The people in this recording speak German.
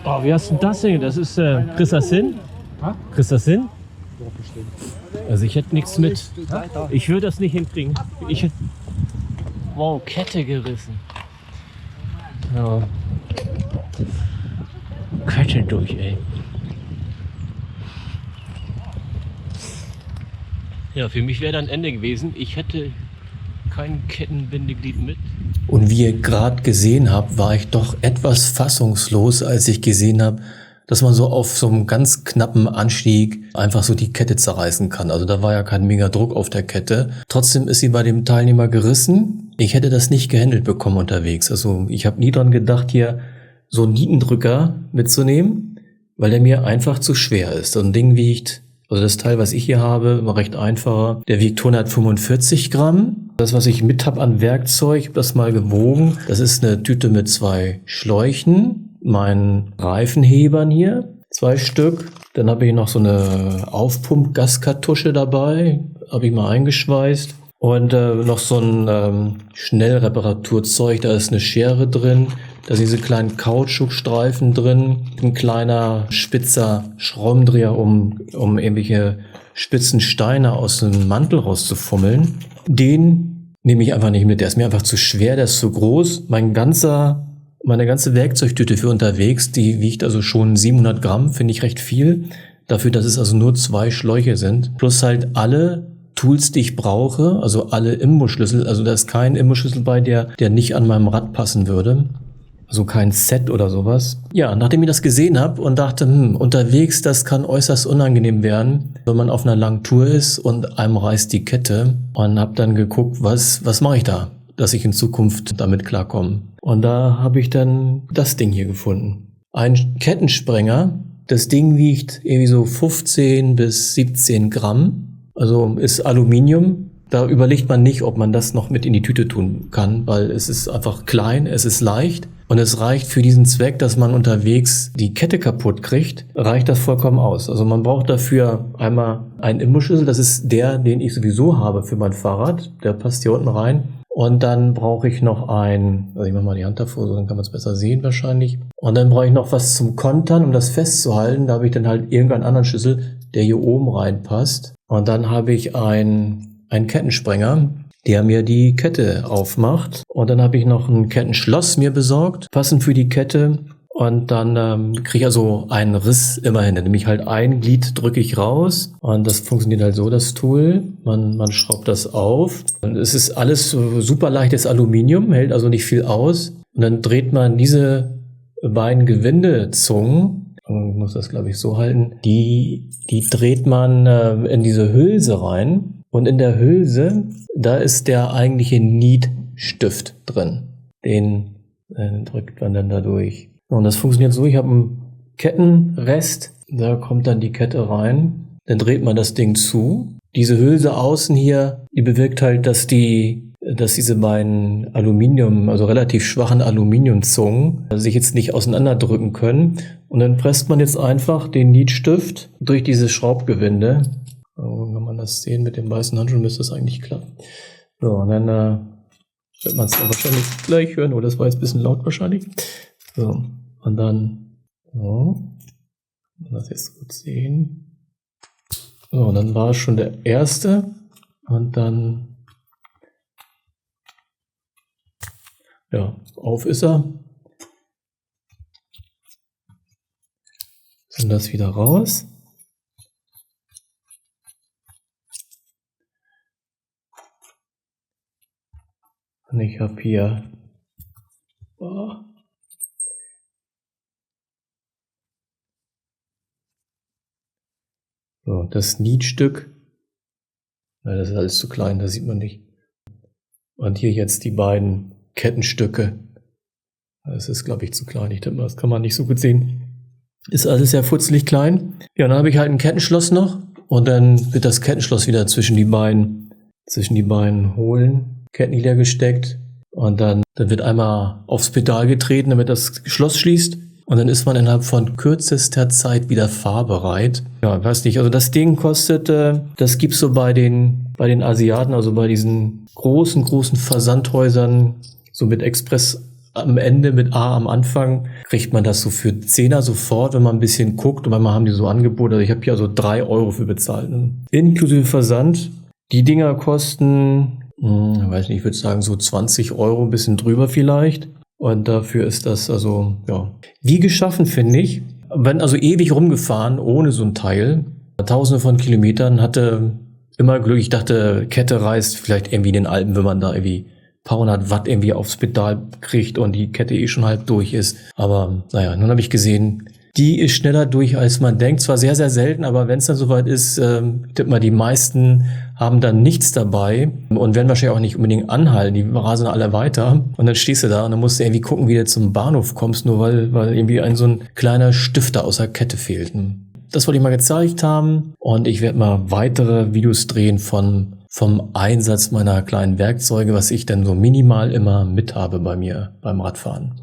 Oh, wie hast du das denn? Das ist, kriegst du das hin? Kriegst du das hin? Also ich hätte nichts mit. Ich würde das nicht hinkriegen. Wow, Kette gerissen. Ja. Kette durch, ey. Ja, für mich wäre dann Ende gewesen. Ich hätte kein Kettenbindeglied mit. Und wie ihr gerade gesehen habt, war ich doch etwas fassungslos, als ich gesehen habe, dass man so auf so einem ganz knappen Anstieg einfach so die Kette zerreißen kann. Also da war ja kein mega Druck auf der Kette. Trotzdem ist sie bei dem Teilnehmer gerissen. Ich hätte das nicht gehandelt bekommen unterwegs. Also ich habe nie dran gedacht, hier so einen Nietendrücker mitzunehmen, weil der mir einfach zu schwer ist. So ein Ding wiegt, also das Teil, was ich hier habe, war recht einfacher. Der wiegt 145 Gramm. Das, was ich mit habe an Werkzeug, ich habe das mal gewogen. Das ist eine Tüte mit 2 Schläuchen. Meinen Reifenhebern hier, 2 Stück. Dann habe ich noch so eine Aufpump-Gaskartusche dabei, habe ich mal eingeschweißt. Und noch so ein Schnellreparaturzeug, da ist eine Schere drin, da sind diese kleinen Kautschukstreifen drin, ein kleiner spitzer Schraubendreher, um irgendwelche spitzen Steine aus dem Mantel rauszufummeln. Den nehme ich einfach nicht mit, der ist mir einfach zu schwer, der ist zu groß. Meine ganze Werkzeugtüte für unterwegs, die wiegt also schon 700 Gramm, finde ich recht viel. Dafür, dass es also nur 2 Schläuche sind. Plus halt alle Tools, die ich brauche, also alle Imbusschlüssel. Also da ist kein Imbusschlüssel bei, der nicht an meinem Rad passen würde. Also kein Set oder sowas. Ja, nachdem ich das gesehen habe und dachte, unterwegs, das kann äußerst unangenehm werden, wenn man auf einer langen Tour ist und einem reißt die Kette. Und habe dann geguckt, was mache ich da, dass ich in Zukunft damit klarkomme. Und da habe ich dann das Ding hier gefunden. Ein Kettensprenger. Das Ding wiegt irgendwie so 15 bis 17 Gramm. Also ist Aluminium. Da überlegt man nicht, ob man das noch mit in die Tüte tun kann, weil es ist einfach klein, es ist leicht. Und es reicht für diesen Zweck, dass man unterwegs die Kette kaputt kriegt, reicht das vollkommen aus. Also man braucht dafür einmal einen Imbusschlüssel. Das ist der, den ich sowieso habe für mein Fahrrad. Der passt hier unten rein. Und dann brauche ich noch also ich mache mal die Hand davor, so dann kann man es besser sehen wahrscheinlich. Und dann brauche ich noch was zum Kontern, um das festzuhalten. Da habe ich dann halt irgendeinen anderen Schlüssel, der hier oben reinpasst. Und dann habe ich einen Kettensprenger, der mir die Kette aufmacht. Und dann habe ich noch ein Kettenschloss mir besorgt, passend für die Kette. Und dann kriege ich also einen Riss immerhin. Dann nehme ich halt ein Glied, drücke ich raus. Und das funktioniert halt so, das Tool. Man schraubt das auf. Und es ist alles super leichtes Aluminium, hält also nicht viel aus. Und dann dreht man diese beiden Gewindezungen, ich muss das glaube ich so halten, die dreht man in diese Hülse rein. Und in der Hülse, da ist der eigentliche Nietstift drin. Den drückt man dann da durch. Und das funktioniert so, ich habe einen Kettenrest, da kommt dann die Kette rein, dann dreht man das Ding zu. Diese Hülse außen hier, die bewirkt halt, dass diese beiden also relativ schwachen Aluminiumzungen sich jetzt nicht auseinanderdrücken können. Und dann presst man jetzt einfach den Nietstift durch diese Schraubgewinde. Wenn man das sehen mit dem weißen Handschuh, müsste das eigentlich klappen. So, und dann wird man es wahrscheinlich gleich hören. Oh, das war jetzt ein bisschen laut wahrscheinlich. So, und dann, kann man das jetzt gut sehen. So, und dann war es schon der erste. Und dann, ja, auf ist er. Dann das wieder raus. Und ich habe hier so, das Nietstück. Ja, das ist alles zu klein, das sieht man nicht. Und hier jetzt die beiden Kettenstücke. Das ist, glaube ich, zu klein. Ich denke mal, das kann man nicht so gut sehen. Ist alles sehr futzelig klein. Ja, dann habe ich halt ein Kettenschloss noch. Und dann wird das Kettenschloss wieder zwischen die beiden hohlen Kettenglieder gesteckt. Und dann wird einmal aufs Pedal getreten, damit das Schloss schließt. Und dann ist man innerhalb von kürzester Zeit wieder fahrbereit. Ja, weiß nicht, also das Ding kostet, das gibt's so bei den Asiaten, also bei diesen großen Versandhäusern, so mit Express am Ende mit A am Anfang kriegt man das so für 10er sofort, wenn man ein bisschen guckt. Und manchmal haben die so Angebote. Also ich habe hier so 3 Euro für bezahlt. Ne? Inklusive Versand. Die Dinger kosten, weiß nicht, ich würde sagen so 20 Euro, ein bisschen drüber vielleicht. Und dafür ist das also, ja, wie geschaffen, finde ich. Wenn also ewig rumgefahren, ohne so ein Teil. Tausende von Kilometern, hatte immer Glück. Ich dachte, Kette reißt vielleicht irgendwie in den Alpen, wenn man da irgendwie ein paar hundert Watt irgendwie aufs Pedal kriegt und die Kette schon halb durch ist. Aber naja, nun habe ich gesehen, die ist schneller durch, als man denkt. Zwar sehr, sehr selten, aber wenn es dann soweit ist, ich tippe mal, die meisten haben dann nichts dabei und werden wahrscheinlich auch nicht unbedingt anhalten. Die rasen alle weiter und dann stehst du da und dann musst du irgendwie gucken, wie du zum Bahnhof kommst, nur weil irgendwie so ein kleiner Stifter aus der Kette fehlt. Das wollte ich mal gezeigt haben und ich werde mal weitere Videos drehen vom Einsatz meiner kleinen Werkzeuge, was ich dann so minimal immer mit habe bei mir beim Radfahren.